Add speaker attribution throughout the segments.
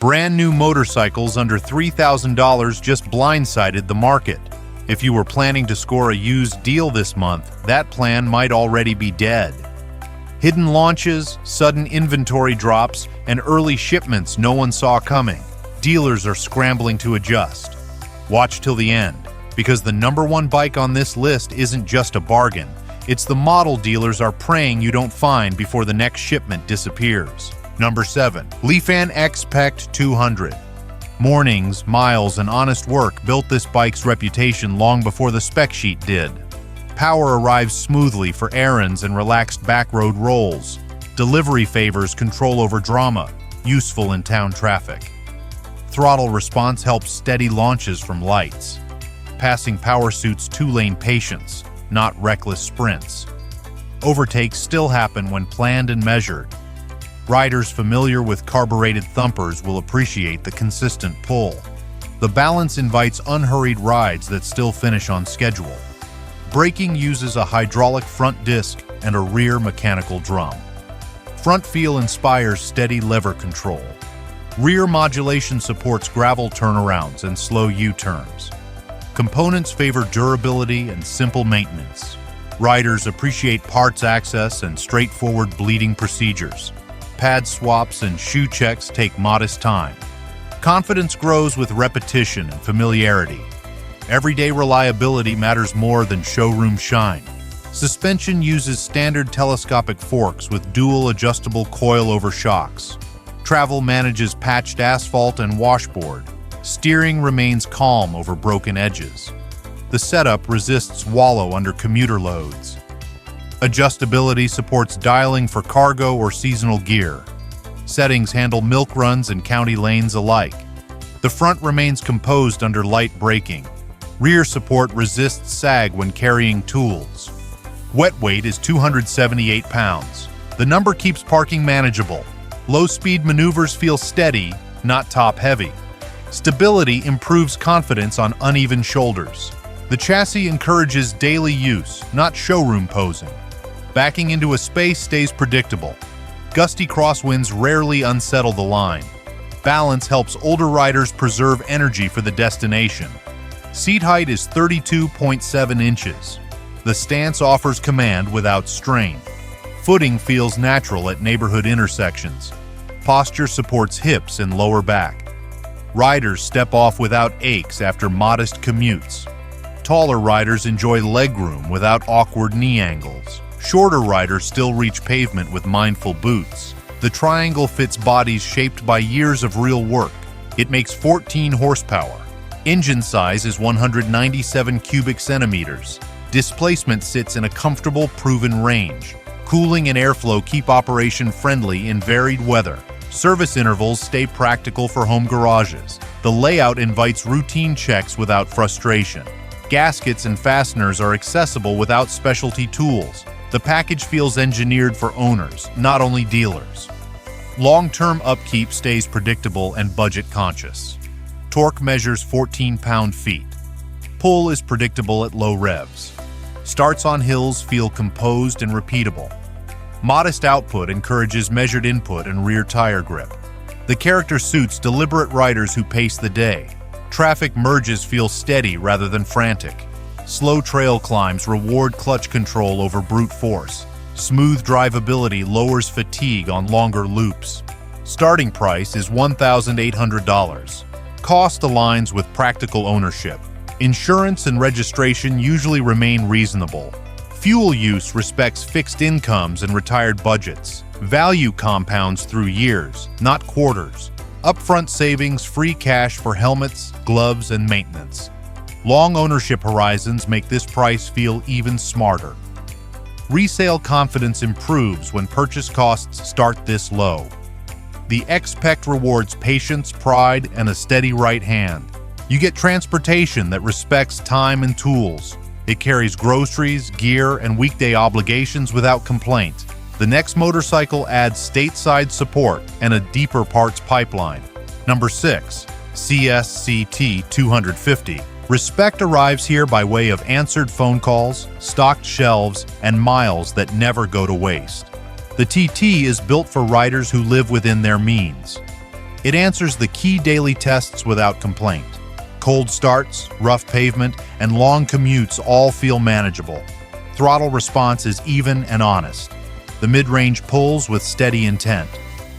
Speaker 1: Brand new motorcycles under $3,000 just blindsided the market. If you were planning to score a used deal this month, that plan might already be dead. Hidden launches, sudden inventory drops, and early shipments no one saw coming. Dealers are scrambling to adjust. Watch till the end, because the #1 bike on this list isn't just a bargain. It's the model dealers are praying you don't find before the next shipment disappears. Number 7. Lifan X-Pect 200. Mornings, miles, and honest work built this bike's reputation long before the spec sheet did. Power arrives smoothly for errands and relaxed backroad rolls. Delivery favors control over drama, useful in town traffic. Throttle response helps steady launches from lights. Passing power suits two-lane patience, not reckless sprints. Overtakes still happen when planned and measured. Riders familiar with carbureted thumpers will appreciate the consistent pull. The balance invites unhurried rides that still finish on schedule. Braking uses a hydraulic front disc and a rear mechanical drum. Front feel inspires steady lever control. Rear modulation supports gravel turnarounds and slow U-turns. Components favor durability and simple maintenance. Riders appreciate parts access and straightforward bleeding procedures. Pad swaps and shoe checks take modest time. Confidence grows with repetition and familiarity. Everyday reliability matters more than showroom shine. Suspension uses standard telescopic forks with dual adjustable coil-over shocks. Travel manages patched asphalt and washboard. Steering remains calm over broken edges. The setup resists wallow under commuter loads. Adjustability supports dialing for cargo or seasonal gear. Settings handle milk runs and county lanes alike. The front remains composed under light braking. Rear support resists sag when carrying tools. Wet weight is 278 pounds. The number keeps parking manageable. Low-speed maneuvers feel steady, not top-heavy. Stability improves confidence on uneven shoulders. The chassis encourages daily use, not showroom posing. Backing into a space stays predictable. Gusty crosswinds rarely unsettle the line. Balance helps older riders preserve energy for the destination. Seat height is 32.7 inches. The stance offers command without strain. Footing feels natural at neighborhood intersections. Posture supports hips and lower back. Riders step off without aches after modest commutes. Taller riders enjoy legroom without awkward knee angles. Shorter riders still reach pavement with mindful boots. The triangle fits bodies shaped by years of real work. It makes 14 horsepower. Engine size is 197 cubic centimeters. Displacement sits in a comfortable, proven range. Cooling and airflow keep operation friendly in varied weather. Service intervals stay practical for home garages. The layout invites routine checks without frustration. Gaskets and fasteners are accessible without specialty tools. The package feels engineered for owners, not only dealers. Long-term upkeep stays predictable and budget-conscious. Torque measures 14 pound-feet. Pull is predictable at low revs. Starts on hills feel composed and repeatable. Modest output encourages measured input and rear tire grip. The character suits deliberate riders who pace the day. Traffic merges feel steady rather than frantic. Slow trail climbs reward clutch control over brute force. Smooth drivability lowers fatigue on longer loops. Starting price is $1,800. Cost aligns with practical ownership. Insurance and registration usually remain reasonable. Fuel use respects fixed incomes and retired budgets. Value compounds through years, not quarters. Upfront savings, free cash for helmets, gloves, and maintenance. Long ownership horizons make this price feel even smarter. Resale confidence improves when purchase costs start this low. The X-Pect rewards patience, pride, and a steady right hand. You get transportation that respects time and tools. It carries groceries, gear, and weekday obligations without complaint. The next motorcycle adds stateside support and a deeper parts pipeline. Number 6. CSCT 250. Respect arrives here by way of answered phone calls, stocked shelves, and miles that never go to waste. The TT is built for riders who live within their means. It answers the key daily tests without complaint. Cold starts, rough pavement, and long commutes all feel manageable. Throttle response is even and honest. The mid-range pulls with steady intent.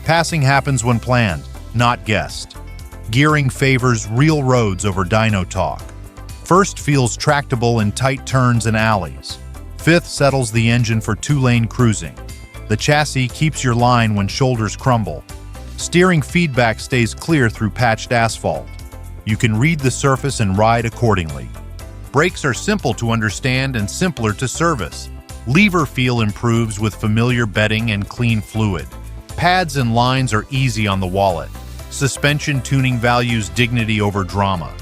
Speaker 1: Passing happens when planned, not guessed. Gearing favors real roads over dyno talk. First feels tractable in tight turns and alleys. Fifth settles the engine for two-lane cruising. The chassis keeps your line when shoulders crumble. Steering feedback stays clear through patched asphalt. You can read the surface and ride accordingly. Brakes are simple to understand and simpler to service. Lever feel improves with familiar bedding and clean fluid. Pads and lines are easy on the wallet. Suspension tuning values dignity over drama.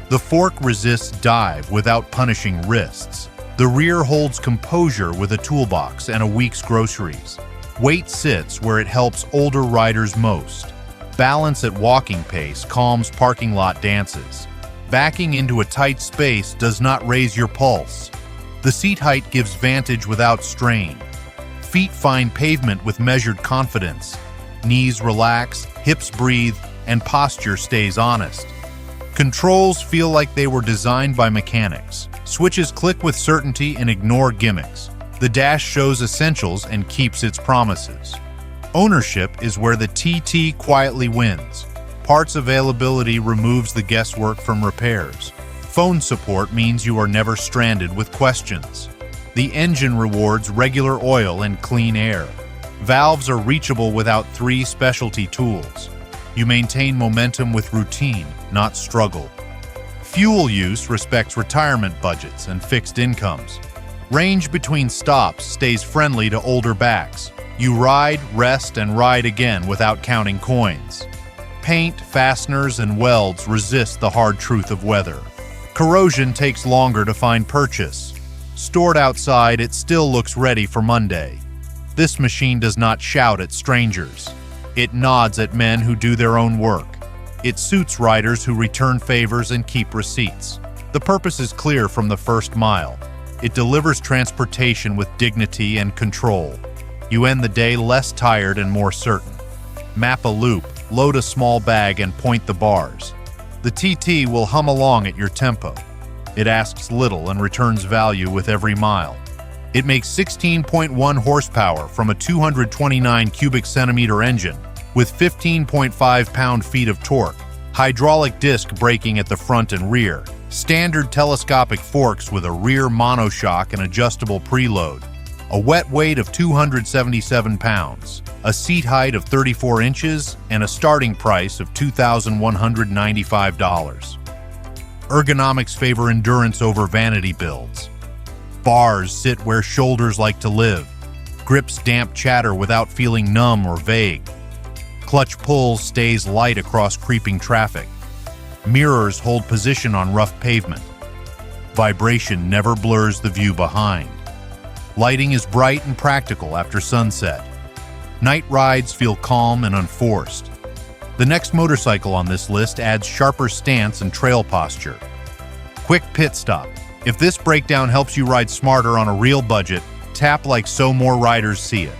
Speaker 1: The fork resists dive without punishing wrists. The rear holds composure with a toolbox and a week's groceries. Weight sits where it helps older riders most. Balance at walking pace calms parking lot dances. Backing into a tight space does not raise your pulse. The seat height gives vantage without strain. Feet find pavement with measured confidence. Knees relax, hips breathe, and posture stays honest. Controls feel like they were designed by mechanics. Switches click with certainty and ignore gimmicks. The dash shows essentials and keeps its promises. Ownership is where the TT quietly wins. Parts availability removes the guesswork from repairs. Phone support means you are never stranded with questions. The engine rewards regular oil and clean air. Valves are reachable without 3 specialty tools. You maintain momentum with routine, not struggle. Fuel use respects retirement budgets and fixed incomes. Range between stops stays friendly to older backs. You ride, rest, and ride again without counting coins. Paint, fasteners, and welds resist the hard truth of weather. Corrosion takes longer to find purchase. Stored outside, it still looks ready for Monday. This machine does not shout at strangers. It nods at men who do their own work. It suits riders who return favors and keep receipts. The purpose is clear from the first mile. It delivers transportation with dignity and control. You end the day less tired and more certain. Map a loop, load a small bag, and point the bars. The TT will hum along at your tempo. It asks little and returns value with every mile. It makes 16.1 horsepower from a 229 cubic centimeter engine with 15.5 pound-feet of torque, hydraulic disc braking at the front and rear, standard telescopic forks with a rear monoshock and adjustable preload, a wet weight of 277 pounds, a seat height of 34 inches, and a starting price of $2,195. Ergonomics favor endurance over vanity builds. Bars sit where shoulders like to live. Grips damp chatter without feeling numb or vague. Clutch pull stays light across creeping traffic. Mirrors hold position on rough pavement. Vibration never blurs the view behind. Lighting is bright and practical after sunset. Night rides feel calm and unforced. The next motorcycle on this list adds sharper stance and trail posture. Quick pit stop. If this breakdown helps you ride smarter on a real budget, tap like so more riders see it.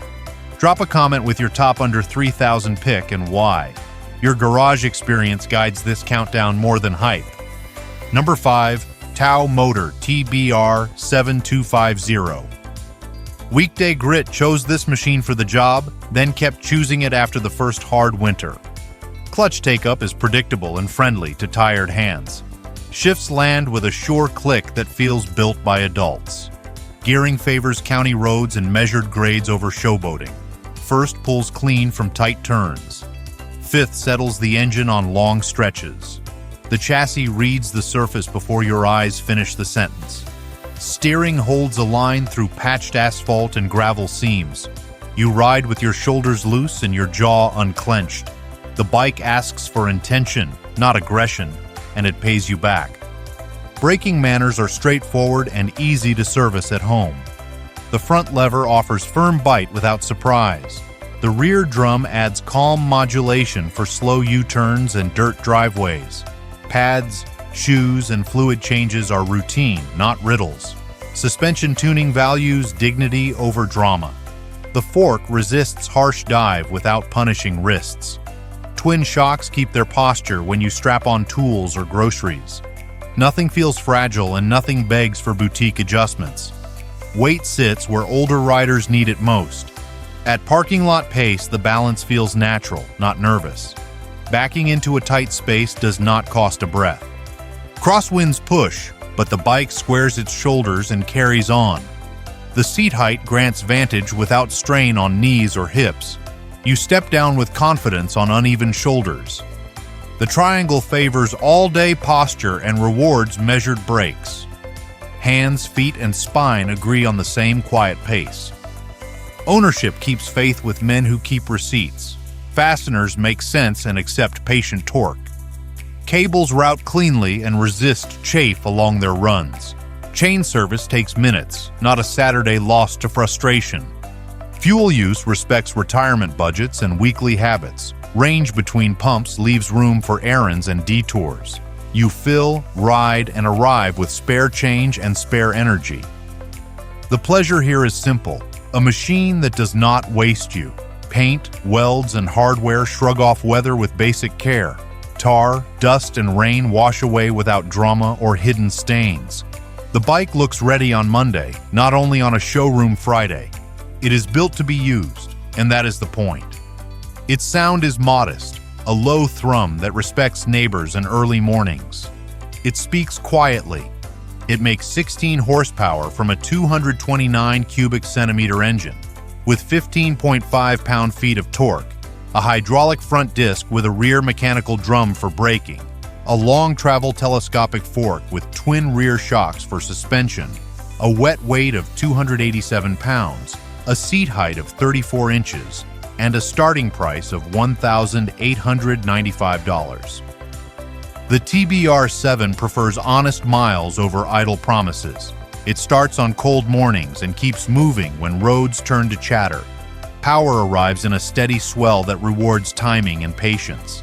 Speaker 1: Drop a comment with your top under 3,000 pick and why. Your garage experience guides this countdown more than hype. Number 5. Tao Motor TBR7 Weekday Grit chose this machine for the job, then kept choosing it after the first hard winter. Clutch take-up is predictable and friendly to tired hands. Shifts land with a sure click that feels built by adults. Gearing favors county roads and measured grades over showboating. First pulls clean from tight turns. Fifth settles the engine on long stretches. The chassis reads the surface before your eyes finish the sentence. Steering holds a line through patched asphalt and gravel seams. You ride with your shoulders loose and your jaw unclenched. The bike asks for intention, not aggression, and it pays you back. Braking manners are straightforward and easy to service at home. The front lever offers firm bite without surprise. The rear drum adds calm modulation for slow U-turns and dirt driveways. Pads, shoes, and fluid changes are routine, not riddles. Suspension tuning values dignity over drama. The fork resists harsh dive without punishing wrists. twin shocks keep their posture when you strap on tools or groceries. Nothing feels fragile and nothing begs for boutique adjustments. Weight sits where older riders need it most. At parking lot pace, the balance feels natural, not nervous. Backing into a tight space does not cost a breath. Crosswinds push, but the bike squares its shoulders and carries on. The seat height grants vantage without strain on knees or hips. You step down with confidence on uneven shoulders. The triangle favors all-day posture and rewards measured brakes. Hands, feet, and spine agree on the same quiet pace. Ownership keeps faith with men who keep receipts. Fasteners make sense and accept patient torque. Cables route cleanly and resist chafe along their runs. Chain service takes minutes, not a Saturday lost to frustration. Fuel use respects retirement budgets and weekly habits. Range between pumps leaves room for errands and detours. You fill, ride, and arrive with spare change and spare energy. The pleasure here is simple, a machine that does not waste you. Paint, welds, and hardware shrug off weather with basic care. Tar, dust, and rain wash away without drama or hidden stains. The bike looks ready on Monday, not only on a showroom Friday. It is built to be used, and that is the point. Its sound is modest, a low thrum that respects neighbors and early mornings. It speaks quietly. It makes 16 horsepower from a 229 cubic centimeter engine, with 15.5 pound-feet of torque, a hydraulic front disc with a rear mechanical drum for braking, a long-travel telescopic fork with twin rear shocks for suspension, a wet weight of 287 pounds, a seat height of 34 inches, and a starting price of $1,895. The TBR7 prefers honest miles over idle promises. It starts on cold mornings and keeps moving when roads turn to chatter. Power arrives in a steady swell that rewards timing and patience.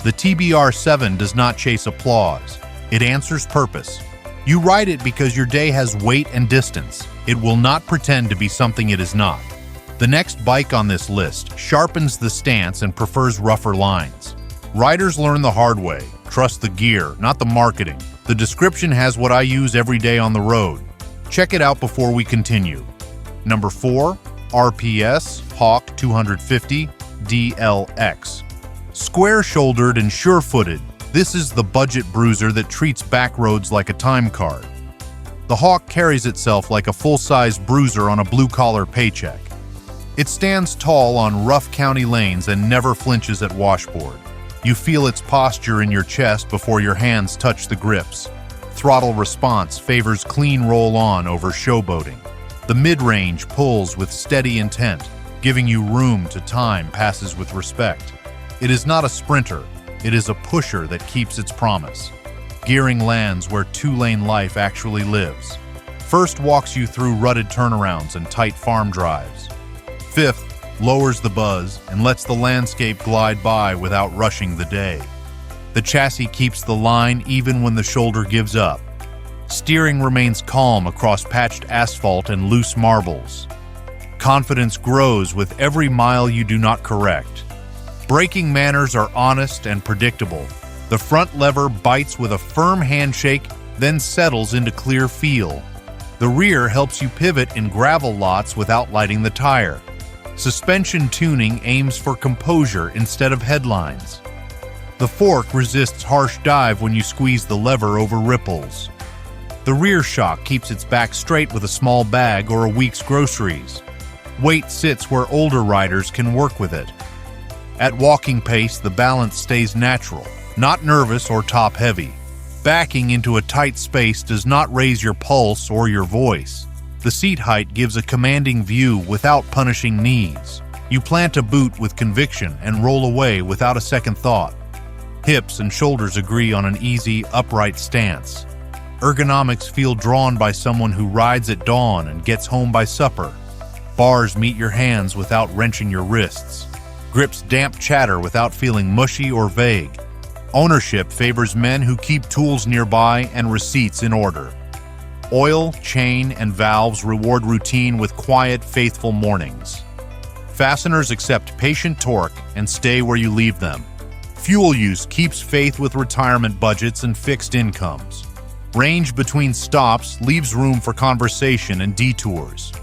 Speaker 1: The TBR7 does not chase applause. It answers purpose. You ride it because your day has weight and distance. It will not pretend to be something it is not. The next bike on this list sharpens the stance and prefers rougher lines. Riders learn the hard way. Trust the gear, not the marketing. The description has what I use every day on the road. Check it out before we continue. Number 4, RPS Hawk 250 DLX. Square-shouldered and sure-footed, this is the budget bruiser that treats back roads like a time card. The Hawk carries itself like a full-size bruiser on a blue-collar paycheck. It stands tall on rough county lanes and never flinches at washboard. You feel its posture in your chest before your hands touch the grips. Throttle response favors clean roll-on over showboating. The mid-range pulls with steady intent, giving you room to time passes with respect. It is not a sprinter, it is a pusher that keeps its promise. Gearing lands where two-lane life actually lives. First walks you through rutted turnarounds and tight farm drives. Fifth, lowers the buzz and lets the landscape glide by without rushing the day. The chassis keeps the line even when the shoulder gives up. Steering remains calm across patched asphalt and loose marbles. Confidence grows with every mile you do not correct. Braking manners are honest and predictable. The front lever bites with a firm handshake, then settles into clear feel. The rear helps you pivot in gravel lots without lighting the tire. Suspension tuning aims for composure instead of headlines. The fork resists harsh dive when you squeeze the lever over ripples. The rear shock keeps its back straight with a small bag or a week's groceries. Weight sits where older riders can work with it. At walking pace, the balance stays natural, not nervous or top-heavy. Backing into a tight space does not raise your pulse or your voice. The seat height gives a commanding view without punishing knees. You plant a boot with conviction and roll away without a second thought. Hips and shoulders agree on an easy, upright stance. Ergonomics feel drawn by someone who rides at dawn and gets home by supper. Bars meet your hands without wrenching your wrists. Grips damp chatter without feeling mushy or vague. Ownership favors men who keep tools nearby and receipts in order. Oil, chain, and valves reward routine with quiet, faithful mornings. Fasteners accept patient torque and stay where you leave them. Fuel use keeps faith with retirement budgets and fixed incomes. Range between stops leaves room for conversation and detours.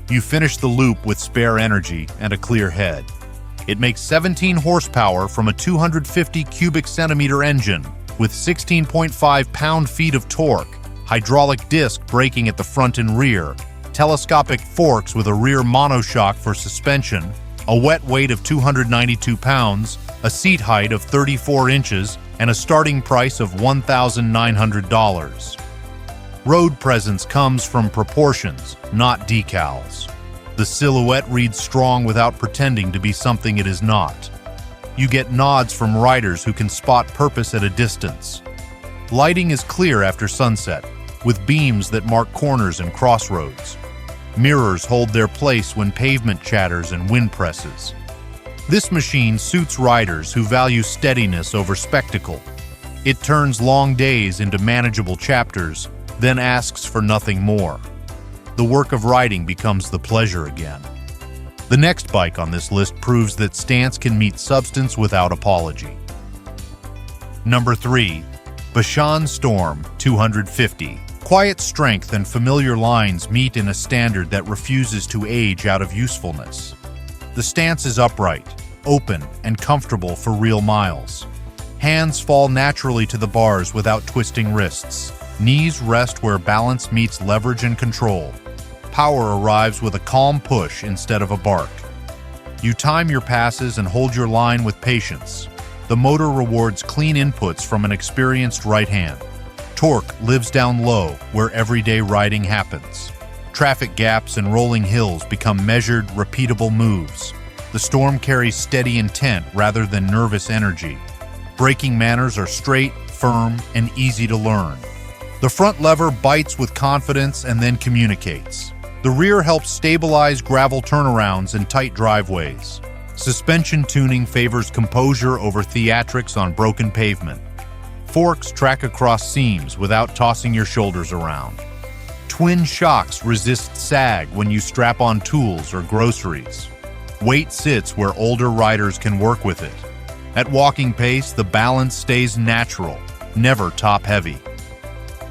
Speaker 1: You finish the loop with spare energy and a clear head. It makes 17 horsepower from a 250 cubic centimeter engine with 16.5 pound-feet of torque, hydraulic disc braking at the front and rear, telescopic forks with a rear monoshock for suspension, a wet weight of 292 pounds, a seat height of 34 inches, and a starting price of $1,900. Road presence comes from proportions, not decals. The silhouette reads strong without pretending to be something it is not. You get nods from riders who can spot purpose at a distance. Lighting is clear after sunset, with beams that mark corners and crossroads. Mirrors hold their place when pavement chatters and wind presses. This machine suits riders who value steadiness over spectacle. It turns long days into manageable chapters, then asks for nothing more. The work of riding becomes the pleasure again. The next bike on this list proves that stance can meet substance without apology. Number 3. Bashan Storm 250. Quiet strength and familiar lines meet in a standard that refuses to age out of usefulness. The stance is upright, open, and comfortable for real miles. Hands fall naturally to the bars without twisting wrists. Knees rest where balance meets leverage and control. Power arrives with a calm push instead of a bark. You time your passes and hold your line with patience. The motor rewards clean inputs from an experienced right hand. Torque lives down low where everyday riding happens. Traffic gaps and rolling hills become measured, repeatable moves. The Storm carries steady intent rather than nervous energy. Braking manners are straight, firm, and easy to learn. The front lever bites with confidence and then communicates. The rear helps stabilize gravel turnarounds and tight driveways. Suspension tuning favors composure over theatrics on broken pavement. Forks track across seams without tossing your shoulders around. Twin shocks resist sag when you strap on tools or groceries. Weight sits where older riders can work with it. At walking pace, the balance stays natural, never top-heavy.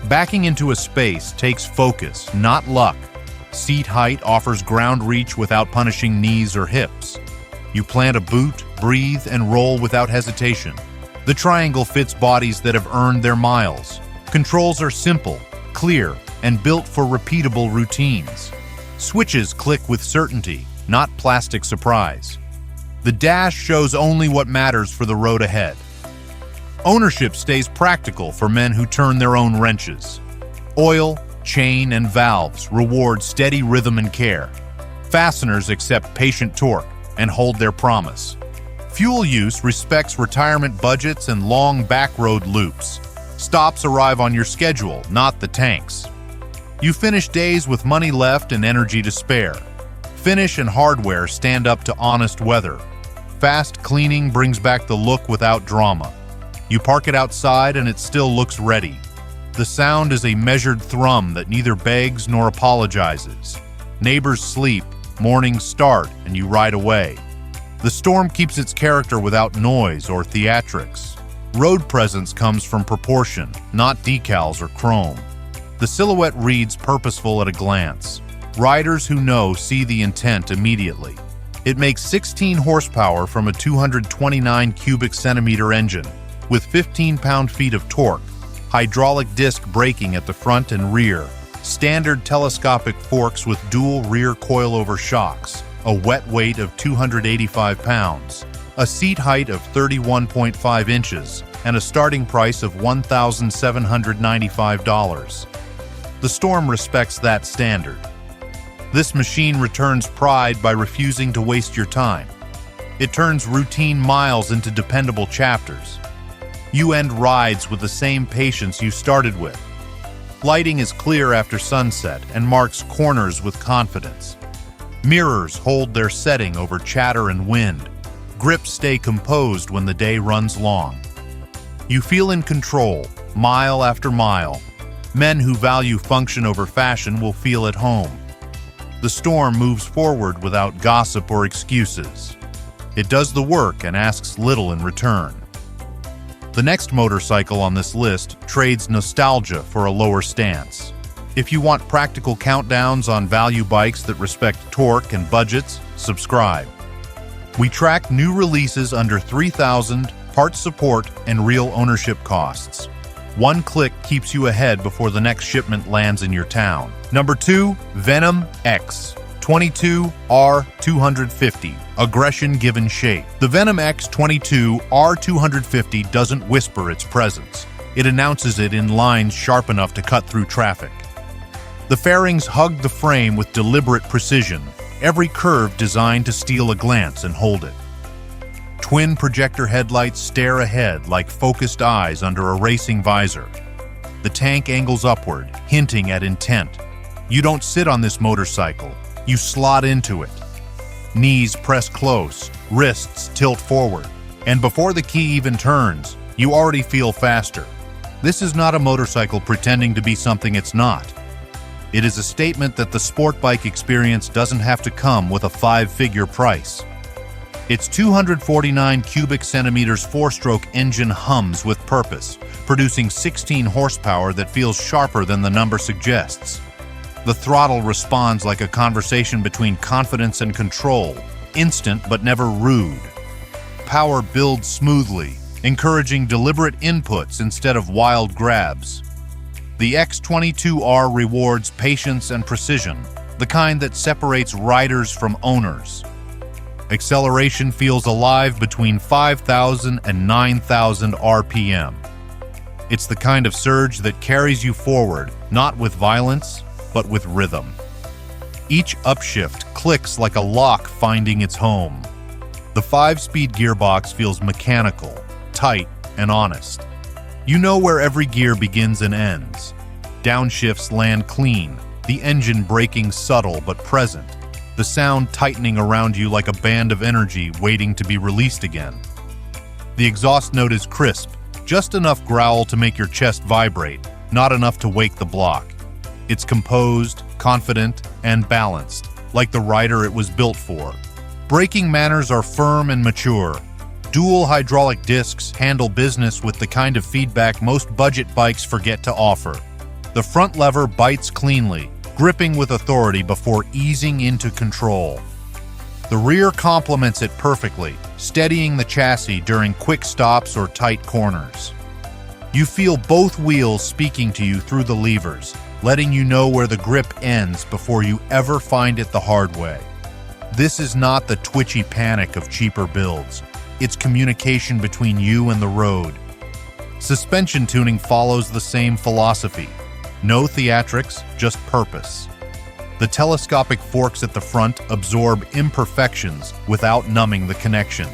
Speaker 1: Backing into a space takes focus, not luck. Seat height offers ground reach without punishing knees or hips. You plant a boot, breathe, and roll without hesitation. The triangle fits bodies that have earned their miles. Controls are simple, clear, and built for repeatable routines. Switches click with certainty, not plastic surprise. The dash shows only what matters for the road ahead. Ownership stays practical for men who turn their own wrenches. Oil, chain, and valves reward steady rhythm and care. Fasteners accept patient torque and hold their promise. Fuel use respects retirement budgets and long back-road loops. Stops arrive on your schedule, not the tanks. You finish days with money left and energy to spare. Finish and hardware stand up to honest weather. Fast cleaning brings back the look without drama. You park it outside and it still looks ready. The sound is a measured thrum that neither begs nor apologizes. Neighbors sleep, mornings start, and you ride away. The Storm keeps its character without noise or theatrics. Road presence comes from proportion, not decals or chrome. The silhouette reads purposeful at a glance. Riders who know see the intent immediately. It makes 16 horsepower from a 229 cubic centimeter engine with 15 pound-feet of torque, hydraulic disc braking at the front and rear, standard telescopic forks with dual rear coilover shocks, a wet weight of 285 pounds, a seat height of 31.5 inches, and a starting price of $1,795. The Storm respects that standard. This machine returns pride by refusing to waste your time. It turns routine miles into dependable chapters. You end rides with the same patience you started with. Lighting is clear after sunset and marks corners with confidence. Mirrors hold their setting over chatter and wind. Grips stay composed when the day runs long. You feel in control, mile after mile. Men who value function over fashion will feel at home. The Storm moves forward without gossip or excuses. It does the work and asks little in return. The next motorcycle on this list trades nostalgia for a lower stance. If you want practical countdowns on value bikes that respect torque and budgets, subscribe. We track new releases under $3,000, parts support, and real ownership costs. One click keeps you ahead before the next shipment lands in your town. Number 2, Venom X22R 250. Aggression given shape. The Venom X22R 250 doesn't whisper its presence. It announces it in lines sharp enough to cut through traffic. The fairings hug the frame with deliberate precision, every curve designed to steal a glance and hold it. Twin projector headlights stare ahead like focused eyes under a racing visor. The tank angles upward, hinting at intent. You don't sit on this motorcycle, you slot into it. Knees press close, wrists tilt forward, and before the key even turns, you already feel faster. This is not a motorcycle pretending to be something it's not. It is a statement that the sport bike experience doesn't have to come with a 5-figure price. Its 249 cubic centimeters 4-stroke engine hums with purpose, producing 16 horsepower that feels sharper than the number suggests. The throttle responds like a conversation between confidence and control, instant but never rude. Power builds smoothly, encouraging deliberate inputs instead of wild grabs. The X22R rewards patience and precision, the kind that separates riders from owners. Acceleration feels alive between 5,000 and 9,000 RPM. It's the kind of surge that carries you forward, not with violence, but with rhythm. Each upshift clicks like a lock finding its home. The 5-speed gearbox feels mechanical, tight, and honest. You know where every gear begins and ends. Downshifts land clean, the engine braking subtle but present, the sound tightening around you like a band of energy waiting to be released again. The exhaust note is crisp, just enough growl to make your chest vibrate, not enough to wake the block. It's composed, confident, and balanced, like the rider it was built for. Braking manners are firm and mature. Dual hydraulic discs handle business with the kind of feedback most budget bikes forget to offer. The front lever bites cleanly, gripping with authority before easing into control. The rear complements it perfectly, steadying the chassis during quick stops or tight corners. You feel both wheels speaking to you through the levers, letting you know where the grip ends before you ever find it the hard way. This is not the twitchy panic of cheaper builds. It's communication between you and the road. Suspension tuning follows the same philosophy. No theatrics, just purpose. The telescopic forks at the front absorb imperfections without numbing the connection.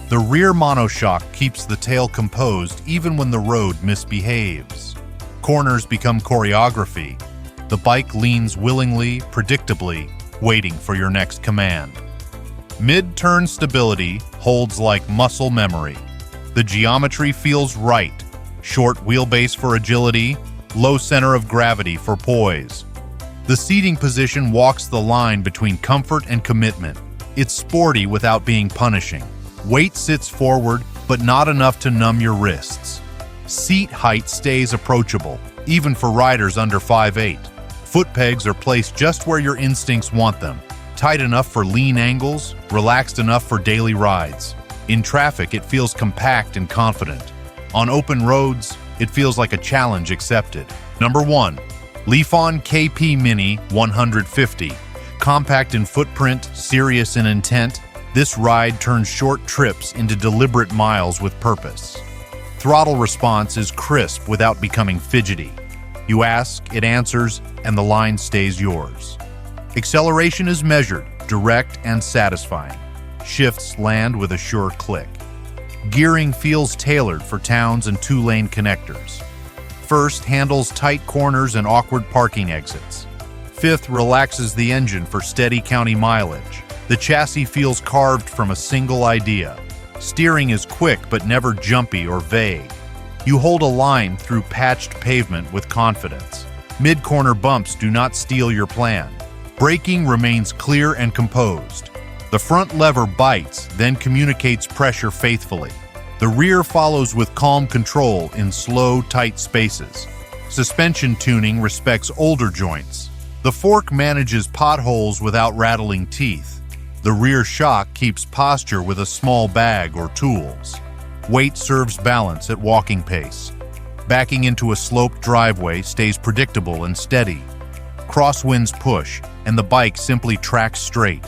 Speaker 1: The rear monoshock keeps the tail composed even when the road misbehaves. Corners become choreography. The bike leans willingly, predictably, waiting for your next command. Mid-turn stability holds like muscle memory. The geometry feels right. Short wheelbase for agility, low center of gravity for poise. The seating position walks the line between comfort and commitment. It's sporty without being punishing. Weight sits forward, but not enough to numb your wrists. Seat height stays approachable, even for riders under 5'8". Foot pegs are placed just where your instincts want them, tight enough for lean angles, relaxed enough for daily rides. In traffic, it feels compact and confident. On open roads, it feels like a challenge accepted. Number 1. Lifan KP Mini 150. Compact in footprint, serious in intent, this ride turns short trips into deliberate miles with purpose. Throttle response is crisp without becoming fidgety. You ask, it answers, and the line stays yours. Acceleration is measured, direct, and satisfying. Shifts land with a sure click. Gearing feels tailored for towns and 2-lane connectors. First handles tight corners and awkward parking exits. Fifth relaxes the engine for steady county mileage. The chassis feels carved from a single idea. Steering is quick but never jumpy or vague. You hold a line through patched pavement with confidence. Mid-corner bumps do not steal your plan. Braking remains clear and composed. The front lever bites, then communicates pressure faithfully. The rear follows with calm control in slow, tight spaces. Suspension tuning respects older joints. The fork manages potholes without rattling teeth. The rear shock keeps posture with a small bag or tools. Weight serves balance at walking pace. Backing into a sloped driveway stays predictable and steady. Crosswinds push, and the bike simply tracks straight.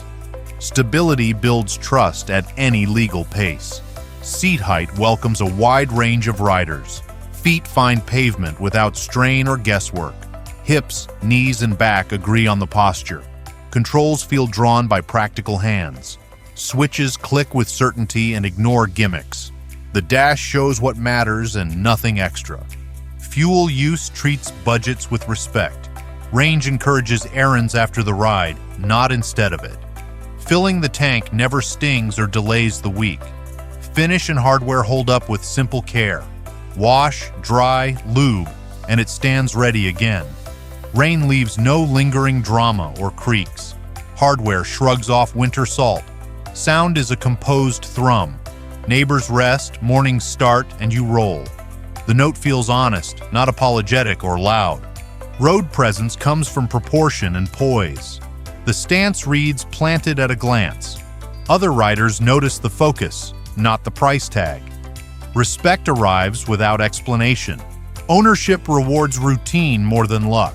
Speaker 1: Stability builds trust at any legal pace. Seat height welcomes a wide range of riders. Feet find pavement without strain or guesswork. Hips, knees, and back agree on the posture. Controls feel drawn by practical hands. Switches click with certainty and ignore gimmicks. The dash shows what matters and nothing extra. Fuel use treats budgets with respect. Range encourages errands after the ride, not instead of it. Filling the tank never stings or delays the week. Finish and hardware hold up with simple care. Wash, dry, lube, and it stands ready again. Rain leaves no lingering drama or creaks. Hardware shrugs off winter salt. Sound is a composed thrum. Neighbors rest, mornings start, and you roll. The note feels honest, not apologetic or loud. Road presence comes from proportion and poise. The stance reads planted at a glance. Other riders notice the focus, not the price tag. Respect arrives without explanation. Ownership rewards routine more than luck.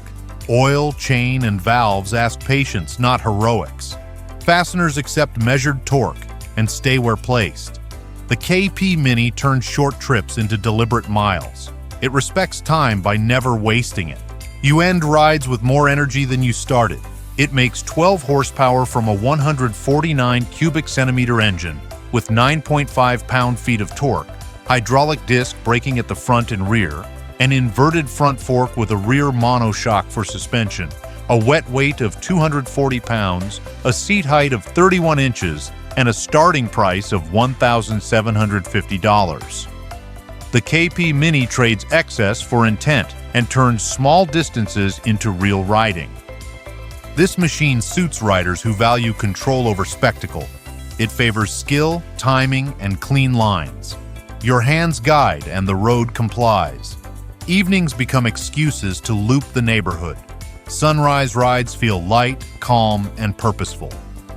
Speaker 1: Oil, chain, and valves ask patience, not heroics. Fasteners accept measured torque and stay where placed. The KP Mini turns short trips into deliberate miles. It respects time by never wasting it. You end rides with more energy than you started. It makes 12 horsepower from a 149 cubic centimeter engine with 9.5 pound-feet of torque, hydraulic disc braking at the front and rear, an inverted front fork with a rear monoshock for suspension, a wet weight of 240 pounds, a seat height of 31 inches, and a starting price of $1,750. The KP Mini trades excess for intent and turns small distances into real riding. This machine suits riders who value control over spectacle. It favors skill, timing, and clean lines. Your hands guide and the road complies. Evenings become excuses to loop the neighborhood. Sunrise rides feel light, calm, and purposeful.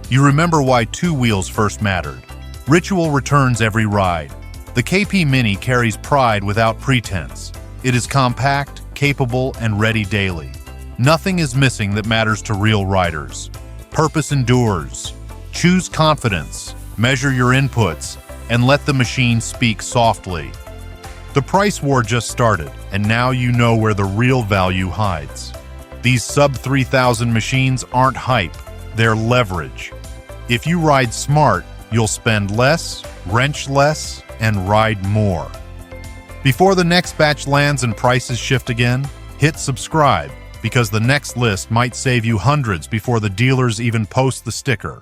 Speaker 1: You remember why two wheels first mattered. Ritual returns every ride. The KP Mini carries pride without pretense. It is compact, capable, and ready daily. Nothing is missing that matters to real riders. Purpose endures. Choose confidence, measure your inputs, and let the machine speak softly. The price war just started, and now you know where the real value hides. These sub-$3,000 machines aren't hype, they're leverage. If you ride smart, you'll spend less, wrench less, and ride more. Before the next batch lands and prices shift again, hit subscribe, because the next list might save you hundreds before the dealers even post the sticker.